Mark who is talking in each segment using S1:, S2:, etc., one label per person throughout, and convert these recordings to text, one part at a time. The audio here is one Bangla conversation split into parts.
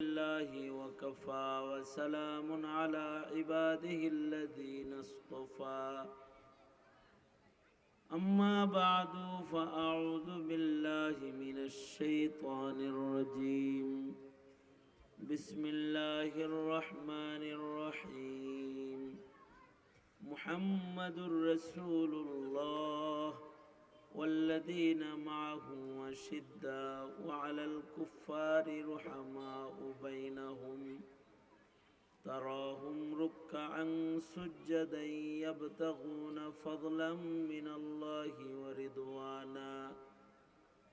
S1: الله وكفى وسلام على عباده الذين اصطفى أما بعد فأعوذ بالله من الشيطان الرجيم بسم الله الرحمن الرحيم محمد رسول الله والذين معه أشداء على الكفار رحماء بينهم تراهم ركعا سجدا يبتغون فضلا من الله ورضوانا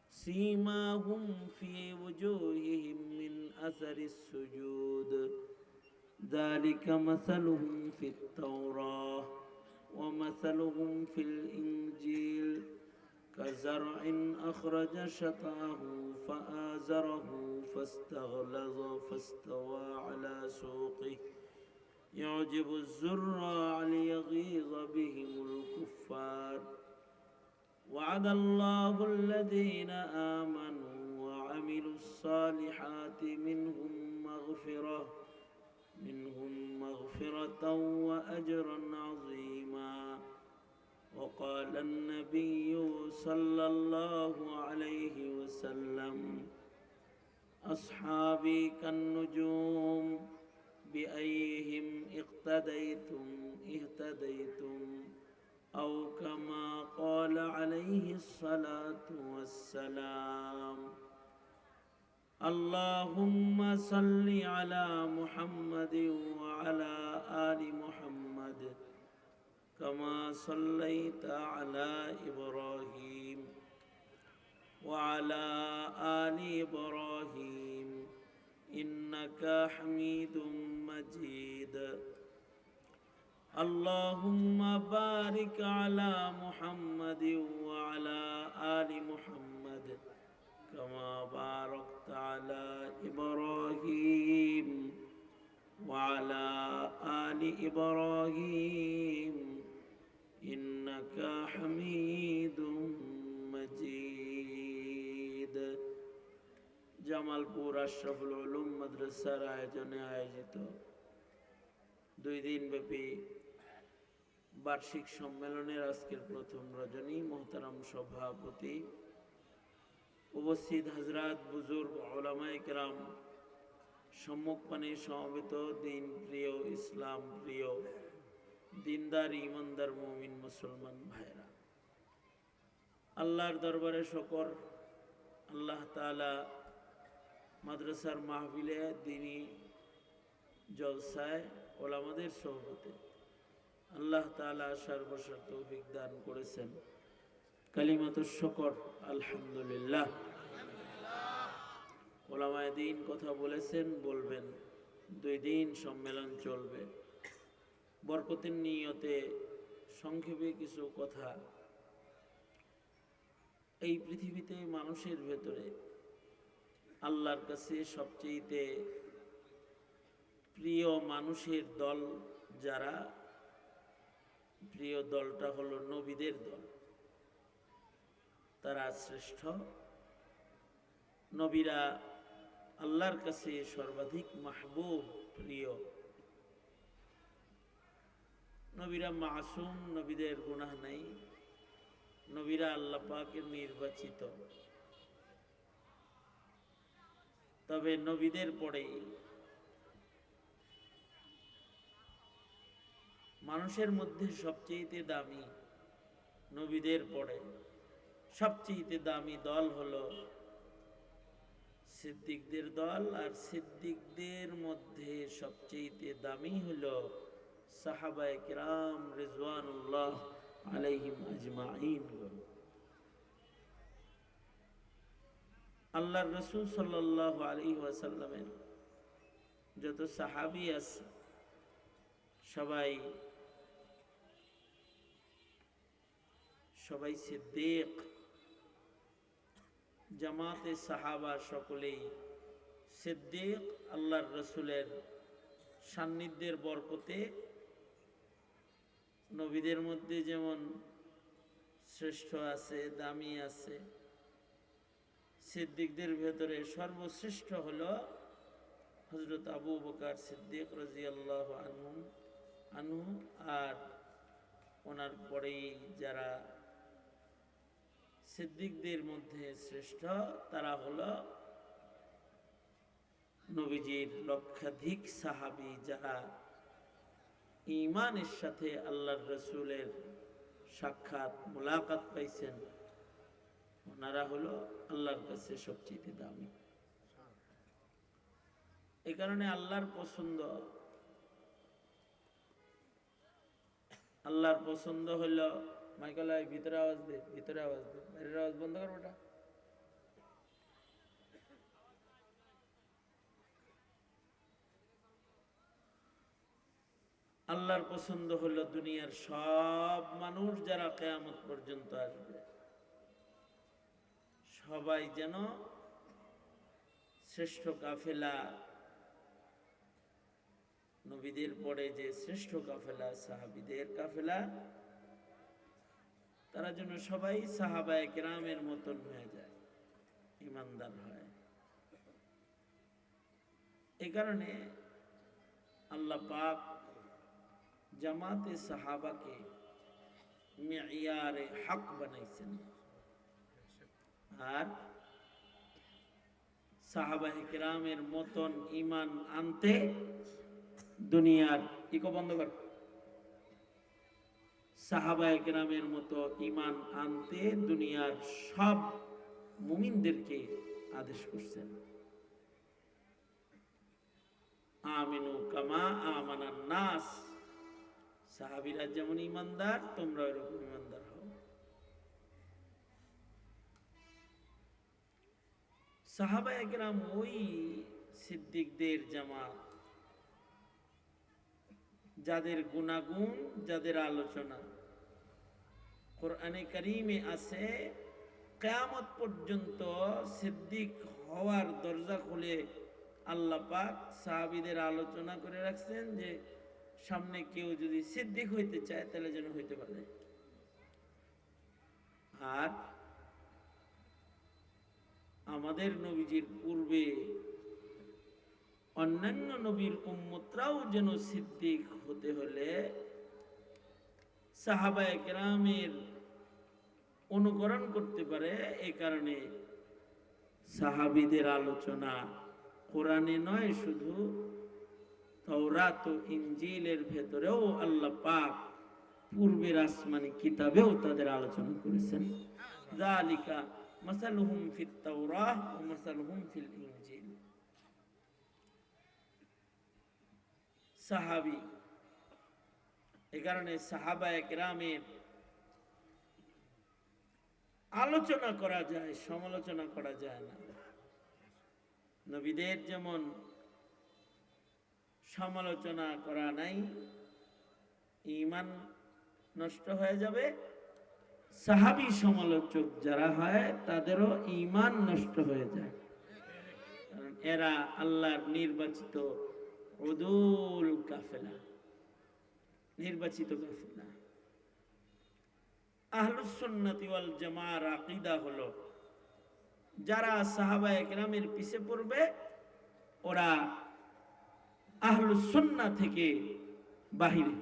S1: سيماهم في وجوههم من أثر السجود ذلك مثلهم في التوراة ومثلهم في الإنجيل كزرع أخرج شطأه فآزره فاستغلظ فاستوى على سوقه يعجب الزراع ليغيظ بهم الكفار وعد الله الذين آمنوا وعملوا الصالحات منهم مغفرة وأجرا عظيما وقال النبي صلى الله عليه وسلم أصحابي كالنجوم بأيهم اقتديتم اهتديتم أو كما قال عليه الصلاة والسلام اللهم صل على محمد وعلى آل محمد كما صليت على إبراهيم وعلى آل إبراهيم إنك حميد مجيد اللهم بارك على محمد وعلى آل محمد كما باركت على إبراهيم وعلى آل إبراهيم إنك حميد مجيد জামালপুর আশরাফুল উলুম মাদ্রাসার আয়োজনে আয়োজিত 2 দিন ব্যাপী বার্ষিক সম্মেলনের আজকের প্রথম রজনী মোহতারাম সভাপতি উপস্থিত হযরত বুজুর্গ উলামায়ে কেরাম সম্মুখপানে সমবেত দিন প্রিয় ইসলাম প্রিয় দিনদার ইমানদার মুমিন মুসলমান ভাইরা আল্লাহর দরবারে শুকর আল্লাহ তাআলা মাদ্রাসার মাহফিলে দ্বীনি জলসায় ওলামাদের সোহবতে আল্লাহ তাআলা সর্বশত তৌফিক দান করেছেন কালিমাতুশ শুকর আলহামদুলিল্লাহ ওলামায়ে দ্বীন কথা বলেছেন বলবেন 2 দিন সম্মেলন চলবে বরকতের নিয়তে সংক্ষেপে কিছু কথা এই পৃথিবীতে মানুষের ভেতরে আল্লাহর কাছে সবচেয়ে প্রিয় মানুষের দল যারা প্রিয় দলটা হলো নবীদের দল তারা শ্রেষ্ঠ নবীরা আল্লাহর কাছে সর্বাধিক মাহবুব প্রিয় নবীরা মাসুম নবীদের গুনাহ নাই নবীরা আল্লাহ পাকের নির্বাচিত তবে নবীদের পরে মানুষের মধ্যে সবচেয়ে দামি নবীদের পরে সবচেয়ে দামি দল হলো সিদ্দিকদের দল আর সিদ্দিকদের মধ্যে সবচেয়ে দামি হলো সাহাবায়ে কিরাম রিজওয়ানুল্লাহ আলাইহিম আজমাইন আল্লাহর রাসূল সাল্লাল্লাহু আলাইহি ওয়াসাল্লামের যত সাহাবী আছে সবাই সিদ্দিক জামাতে সাহাবা সকলেই সিদ্দিক আল্লাহর রাসূলের সান্নিধ্যের বরকতে নবীদের মধ্যে যেমন শ্রেষ্ঠ আছে দামি আছে সিদ্দিকদের ভেতরে সর্বশ্রেষ্ঠ হলো হযরত আবু বকর সিদ্দিক রাদিয়াল্লাহু আনহু আর ওনার পরেই যারা সিদ্দিকদের মধ্যে শ্রেষ্ঠ তারা হলো নবীজির লক্ষাধিক সাহাবী যারা ঈমানের সাথে আল্লাহর রাসূলের সাক্ষাৎ মুলাকাত পাইছেন, ওনারা হলো আল্লাহর কাছে সবচেয়ে দামি। এই কারণে আল্লাহর পছন্দ হলো মাইকেল ভিতরে আওয়াজ দে, বাইরের আওয়াজ বন্ধ কর ওটা। আল্লাহর পছন্দ হলো দুনিয়ার সব মানুষ যারা কিয়ামত পর্যন্ত আসবে সবাই যেন শ্রেষ্ঠ কাফেলা, নবীদের পরে যে শ্রেষ্ঠ কাফেলা সাহাবীদের কাফেলা, তারা যেন সবাই সাহাবায়ে কেরামের মতন হয়ে যায়, ঈমানদার হয়। এই কারণে আল্লাহ পাক জামাতে সাহাবাকে মিয়ারে হক বানাইছেন। আর সাহাবায়ে কেরামের মতন ঈমান আনতে দুনিয়ার ইকো বন্ধ কর, সাহাবায়ে কেরামের মতো ঈমান আনতে দুনিয়ার সব মুমিনদেরকে আদেশ করছেন, আমিনু কামা আমানান নাস, সাহাবীরা যেমন ঈমানদার তোমরা এরকম ঈমানদার হও। সাহাবায়ে কেরাম ওই সিদ্দিকদের জামাত যাদের গুনাগুণ, যাদের আলোচনা কোরআনে কারীমে আছে, কিয়ামত পর্যন্ত সিদ্দিক হওয়ার দরজা খুলে আল্লাহ পাক সাহাবীদের আলোচনা করে রাখছেন যে সামনে কেউ যদি সিদ্দিক হইতে চায় তাহলে যেন হইতে পারে। আর আমাদের নবীজির পূর্বে অন্যান্য নবীর উম্মতরাও যেন সিদ্দিক হতে হলে সাহাবায়ে কেরামের অনুকরণ করতে পারে, এই কারণে সাহাবীদের আলোচনা কোরআনে নয়, শুধু তাওরাত ও ইনজিলের ভেতরেও আল্লাহ পাক পূর্বের আসমানি কিতাবেও তাদের আলোচনা করেছেন। যালিকা মাসালুহুম ফিত তাওরাহ ওয়া মাসালুহুম ফিল ইনজিল। সাহাবী, এই কারণে সাহাবায়ে কেরামের আলোচনা করা যায়, সমালোচনা করা যায় না। নবীদের যেমন সমালোচনা করা নাই, ঈমান নষ্ট হয়ে যাবে, সাহাবী সমালোচক যারা হয় তাদেরও ঈমান নষ্ট হয়ে যায়, কারণ এরা আল্লাহর নির্বাচিত উদুল কাফেলা, নির্বাচিত কাফেলা। আহলুস সুন্নাতি ওয়াল জামাআর আকীদা হলো যারা সাহাবায়ে কেরামের পিছে পড়বে ওরা আহলুস সুন্নাহ থেকে বাহিরে,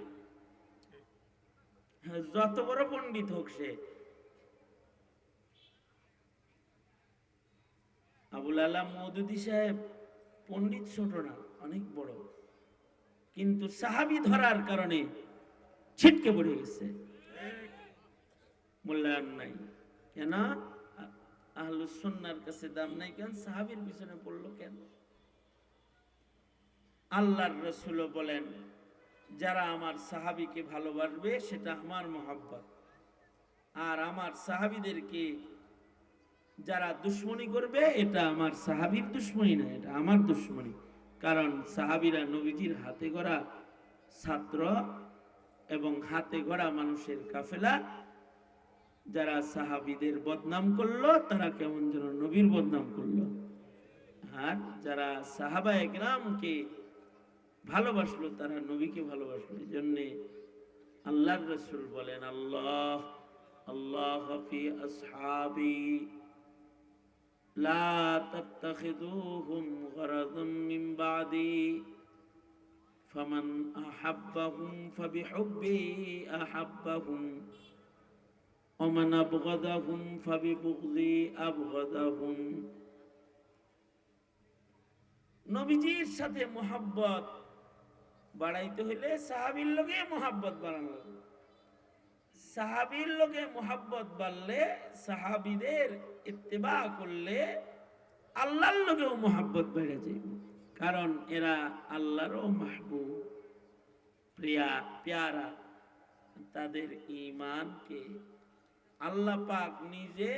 S1: যত বড় পণ্ডিত হোক সে। আবুল আলা মওদুদী সাহেব পণ্ডিত ছোট না, অনেক বড়, কিন্তু সাহাবী ধরার কারণে ছিটকে পড়ে গেছে, মূল্যায়ন নাই। কেন? আহলুস সুন্নাহর কাছে দাম নাই কেন? সাহাবীর পিছনে পড়লো কেন? আল্লাহর রাসূল বলেন, যারা আমার সাহাবীকে ভালোবাসবে সেটা আমার মহব্বত, আর আমার সাহাবীদেরকে যারা দুশমনি করবে এটা আমার সাহাবীর দুশমনি না, এটা আমার দুশমনি। কারণ সাহাবীরা নবীজির হাতে গড়া ছাত্র এবং হাতে গড়া মানুষের কাফেলা। যারা সাহাবীদের বদনাম করলো তারা কেমন যেন নবীর বদনাম করলো, আর যারা সাহাবায়ে কেরামকে ভালোবাসলো তারা নবীকে ভালোবাসলো। এই জন্যে আল্লাহর রাসূল বলেন, আল্লাহ আল্লাহ ফি আসহাবি, লা তাত্তাখিযুহুম গরাযাম মিন বাদি ফামান আহাব্বাহুম ফাবিহুব্বি আহাব্বাহুম ওয়া মান আবগাদাহুম ফাবিবুগযি আবগাদাহুম। নবীজির সাথে মোহাব্বত বাড়াইতে হইলে সাহাবীর লগে মোহাব্বত বাড়ানো লাগবে। সাহাবীর লগে মোহাব্বত বাড়লে, সাহাবীদের ইত্তেবা করলে আল্লাহর লগেও মোহাব্বত বেড়ে যাবে, কারণ এরা আল্লাহরও মাহবুব, প্রিয়া প্যারা। তাদের ঈমানকে আল্লাহ পাক নিজে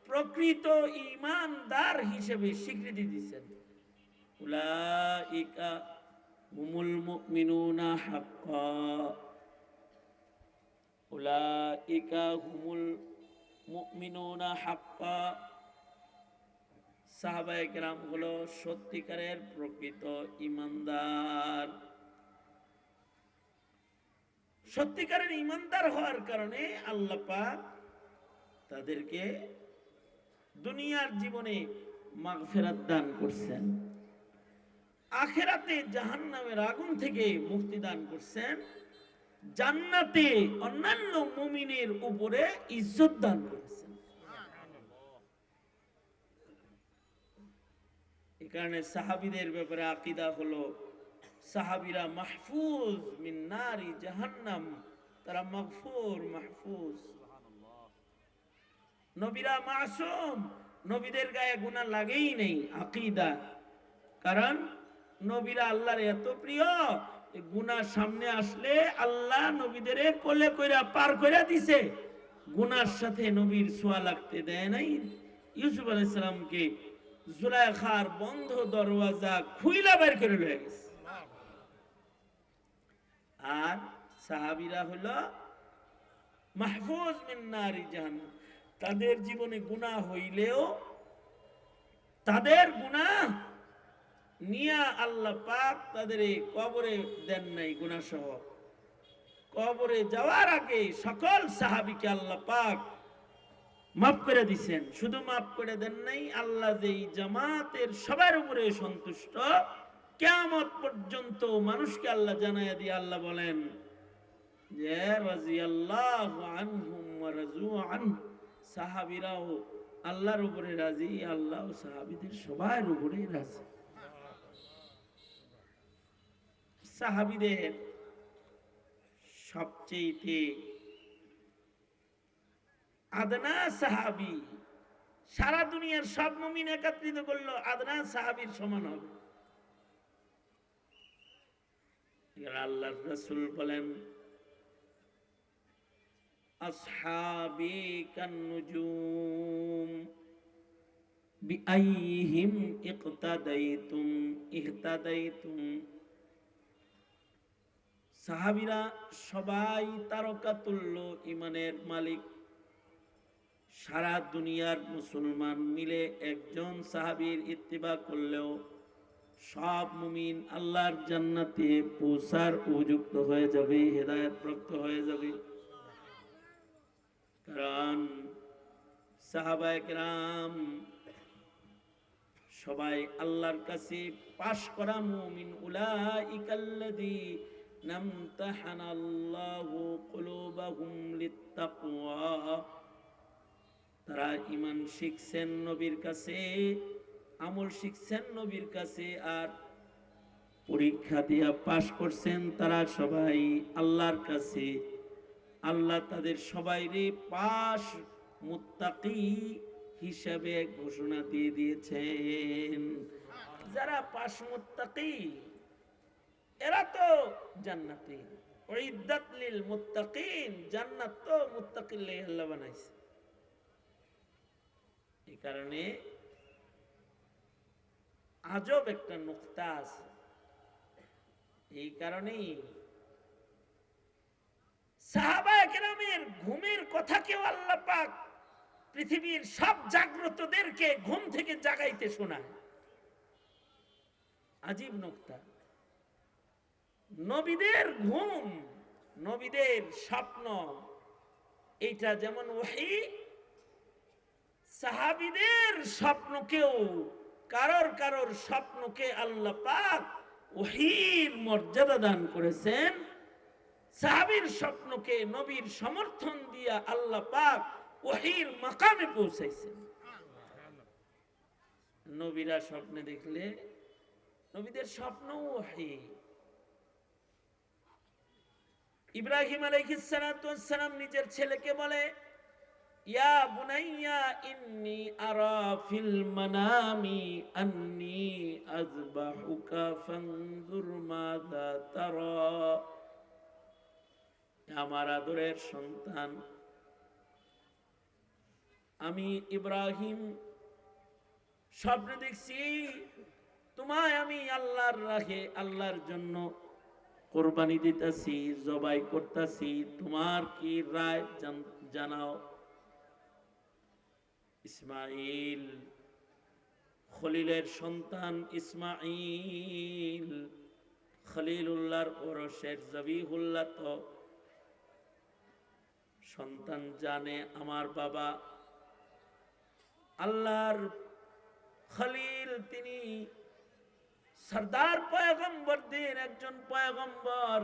S1: প্রকৃত ঈমানদার হিসেবে স্বীকৃতি দিয়েছেন। উলাইকা হুমুল মুমিনুনা হাক্কা, উলাইকা হুমুল মুমিনুনা হাক্কা। সাহাবায়ে কেরাম হলো সত্যিকারের প্রকৃত ঈমানদার। সত্যিকারের ঈমানদার হওয়ার কারণে আল্লাহ পাক তাদেরকে দুনিয়ার জীবনে মাগফিরাত দান করছেন, আখিরাতে জাহান্নামের আগুন থেকে মুক্তি দান করছেন, জান্নাতে অন্যান্য মুমিনের উপরে ইজ্জত দান করেছেন। এই কারণে সাহাবীদের ব্যাপারে আকীদা হলো সাহাবীরা মাহফুজ মিন নারি জাহান্নাম, তারা মাগফুর মাহফুজ। নবীরা মাসুম, নবীদের গায়ে গুনাহ লাগেই নেই, আকীদা। কারণ নবীরা আল্লাহর এত প্রিয়, গুনাহ সামনে আসলে আল্লাহ নবীদের কোলে কইরা পার কইরা দিছে, গুনার সাথে নবীর ছোঁয়া লাগতে দেয় নাই। ইউসুফ আলাইহিস সালামকে জুলাইখার বন্ধ দরওয়াজা খুইলা বের করে লয়ে গেছে। আর সাহাবীরা হলো মাহফুজ মিন নারি জাহান্নাম, তাদের জীবনে গুনাহ হইলেও তাদের গুনাহ নিয়া আল্লাহ পাক তাদের কবরে দেন নাই গুনাহ সহ। কবরে যাওয়ার আগে সকল সাহাবীকে আল্লাহ পাক মাফ করে দিয়েছেন। শুধু মাফ করে দেন নাই, আল্লাহ যেই জামাতের সবার উপরে সন্তুষ্ট, কিয়ামত পর্যন্ত মানুষকে আল্লাহ জানায়া দিয়ে আল্লাহ বলেন যে রাদিয়াল্লাহু আনহুম ওয়া রাজু আনহু, সাহাবীরাও আল্লাহর উপরে রাজি, আল্লাহ সাহাবীদের সবার উপরে রাজি। সাহাবীদের সবচেয়ে আদনা সাহাবী, সারা দুনিয়ার সব মুমিন একত্রিত করলো আদনা সাহাবীর সমান হবে। আল্লাহর রাসূল বলেন আসহাবী কান্নুজুম বিআইহিম ইকতাদাইতুম ইহতাদাইতুম। সাহাবীরা সবাই তারকাতুল্য ঈমানের মালিক। সারা দুনিয়ার মুসলমান মিলে একজন সাহাবীর ইত্তিবা করলেও সব মুমিন আল্লাহর জান্নাতে পৌঁছার উপযুক্ত হয়ে যাবে, হেদায়েত প্রাপ্ত হয়ে যাবে। কারণ সাহাবায়ে কেরাম সবাই আল্লাহর কাছে পাশ করা মুমিন। উলাইকাল্লাযীনা ইমতাহানাল্লাহু কুলুবাহুম লিত্তাকওয়া, তারা ঈমান শিখছেন নবীর কাছে, আমল শিখছেন নবীর কাছে, আর পরীক্ষা দিয়া পাশ করছেন তারা সবাই আল্লাহর কাছে। আল্লাহ তাদের সবাইরে পাশ মুত্তাকি হিসাবে ঘোষণা দিয়ে দিয়েছেন। যারা পাশ মুত্তাকি এরা তো জান্নাতি। উইদ্দাত লিল মুত্তাকিন, জান্নাত তো মুত্তাকির লাগি আল্লাহ বানাইছে। এই কারণে আজব একটা নুকতা আছে। এই কারণেই সাহাবায়ে কেরামের ঘুমের কথা কেউ আল্লাহ পাক পৃথিবীর সব জাগ্রতদেরকে ঘুম থেকে জাগাইতে শোনায়। আজীব নুকতা। নবীদের ঘুম, নবীদের স্বপ্ন, এইটা যেমন ওহী, সাহাবীদের স্বপ্নকেও কারোর কারোর স্বপ্নকে আল্লাহ পাক ওহীর মর্যাদা দান করেছেন। সাহাবীর স্বপ্নকে নবীর সমর্থন দিয়া আল্লাহ পাক ওহীর মাকামে পৌঁছাইছেন। নবীরা স্বপ্নে দেখলে নবীদের স্বপ্ন ওহী। ইব্রাহিম আলাইহিস সালাতু ওয়াস সালাম নিজের ছেলেকে বলে, ইয়া বুনাইয়া ইন্নী আরা ফিল মানামি আন্নী আযবাহুকা ফানজুর মাযা তারা। আমার আদরের সন্তান, আমি ইব্রাহিম স্বপ্নে দেখছি তোমায় আমি আল্লাহর রাহে আল্লাহর জন্য কোরবানি দিতেছি, জবাই করতেছি, তোমার কি রায় জানাও। ইসমাইল, খলিলের সন্তান ইসমাইল, খলিলুল্লাহর ওরসের জবিহুল্লাহ তো সন্তান জানে আমার বাবা আল্লাহর খলিল, তিনি সরদার পয়গম্বরদের একজন পয়গম্বর।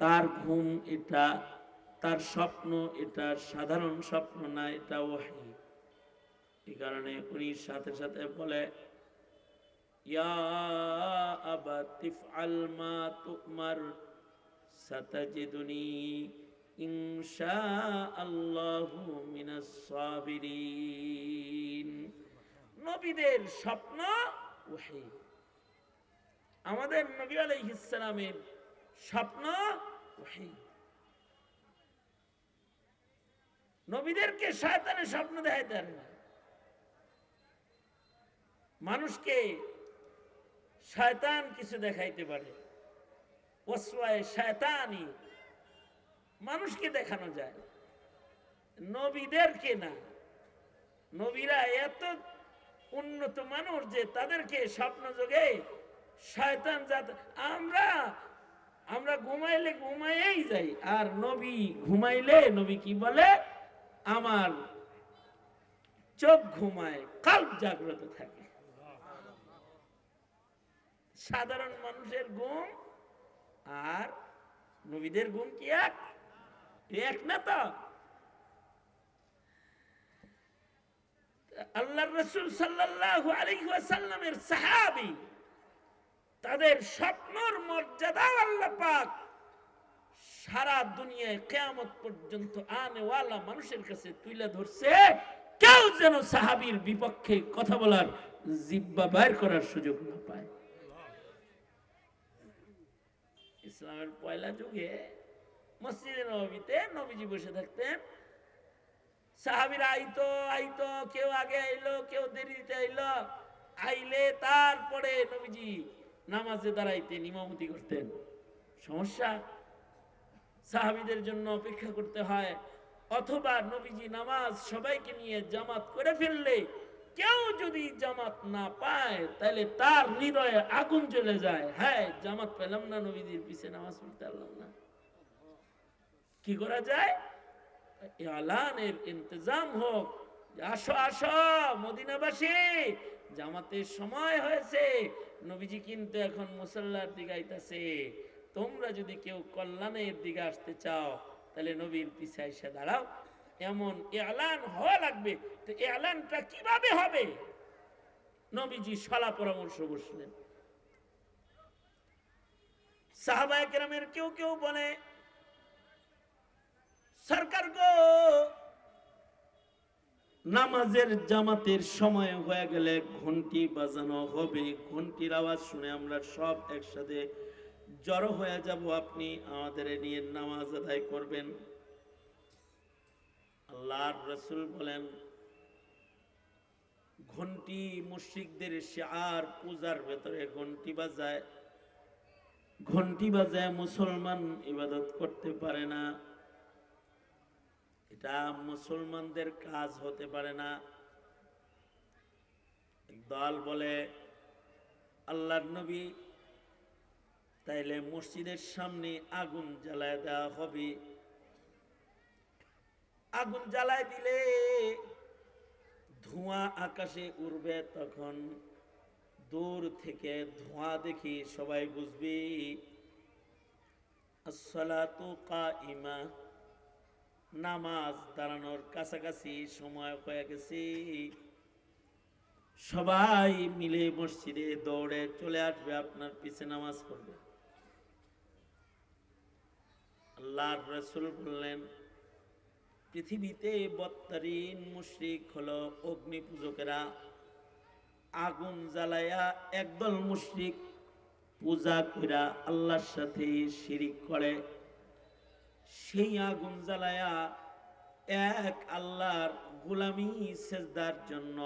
S1: তার ঘুম এটা, তার স্বপ্ন এটা সাধারণ স্বপ্ন না, এটা ওহী। এই কারণে উনি সাথে সাথে বলে, ইয়া আবা তিফআল মা তুমার সাতাজিদুনি ইনশাআল্লাহু মিনাস সাবিরিন। নবীদের স্বপ্ন ওহী। আমাদের নবী আলাইহিস সালামের স্বপ্ন ওহী। নবীদেরকে শয়তানের স্বপ্ন দেখাইতে পারে না। মানুষকে শয়তান কিছু দেখাইতে পারে, ওয়াসওয়ায়ে শয়তানি মানুষকে দেখানো যায়, নবীদেরকে না। নবীরা এত উন্নত মানুষ যে তাদেরকে স্বপ্ন যোগে শয়তান আমরা ঘুমাইলে ঘুমাইয়েই যাই, আর নবী ঘুমাইলে নবী কি বলে, আমার চোখ ঘুমায় কাল্ব জাগ্রত থাকে। সাধারণ মানুষের ঘুম আর নবীদের ঘুম কি এক না? তো আল্লাহর রাসূল সাল্লাল্লাহু আলাইহি ওয়াসাল্লামের সাহাবী, তাদের স্বপ্নর মর্যাদা আল্লাহ পাক সারা দুনিয়ায় কিয়ামত পর্যন্ত আনেওয়ালা মানুষের কাছে তুলে ধরছে। কেউ যেন সাহাবীর বিপক্ষে কথা বলার জিহ্বা বাইর করার সুযোগ না পায়। ইসলামের পয়লা যুগে মসজিদে নববীতে নবীজি বসে থাকতেন, সাহাবীরা আইতো, কেউ আগে আইলো, কেউ দেরিতে আইলো, আইলে তারপরে নবীজি নামাজে দাঁড়াইতেন, ইমামতি করতেন। সমস্যা, সাহাবীদের জন্য অপেক্ষা করতে হয়, অথবা নবীজি নামাজ সবাইকে নিয়ে জামাত করে ফেললে কেউ যদি জামাত না পায় তাহলে তার হৃদয়ে আগুন জ্বলে যায়, হ্যাঁ জামাত পেলাম না, নবীজির পিছে নামাজ পড়তে পারলাম না। কি করা যায়? এলানের ইন্তজাম হোক, আসো আসো মদিনাবাসী, জামাতের সময় হয়েছে, নবীজি কিন্তু এখন মুসাল্লার দিকে আইতাছে, তোমরা যদি কেউ কল্যাণের দিকে আসতে চাও তাহলে নবীর পিছে এসে দাঁড়াও। এমন এলান হওয়া লাগবে। তো এলানটা কিভাবে হবে? নবীজি সলা পরামর্শ বসলেন। সাহাবায়ে কেরামের কেউ কেউ বলে, সরকার গো, নামাজের জামাতের সময় হয়ে গেলে ঘন্টি বাজানো হবে, ঘন্টির আওয়াজ শুনে আমরা সব একসাথে জড়ো হয়ে যাব, আপনি আমাদের নিয়ে নামাজ আদায় করবেন। আল্লাহর রাসূল বলেন, ঘন্টি মুশরিকদের শিআর, পূজার ভেতরে ঘন্টি বাজায় মুসলমান ইবাদত করতে পারে না, এটা মুসলমানদের কাজ হতে পারে না। একদল বলে, আল্লাহর নবী, তাইলে মসজিদের সামনে আগুন জ্বালায় দেওয়া হবে, আগুন জ্বালায় দিলে ধোঁয়া আকাশে উড়বে, তখন দূর থেকে ধোঁয়া দেখি সবাই বুঝবে আসসালাতু কাইমা, নামাজ দাঁড়ানোর কাছাকাছি সময় হয়ে গেছে। সবাই মিলে মসজিদে দৌড়ে চলে আসবে, আপনার পিছে নামাজ পড়বে। আল্লাহর রাসূল বললেন, পৃথিবীতে বদতরিন মুশরিক হলো অগ্নি পূজকেরা। আগুন জ্বালায়া একদল মুশরিক পূজা কইরা আল্লাহর সাথে শিরিক করে, সেই আগুন জ্বালায়া এক আল্লাহর গোলামি সেজদার জন্য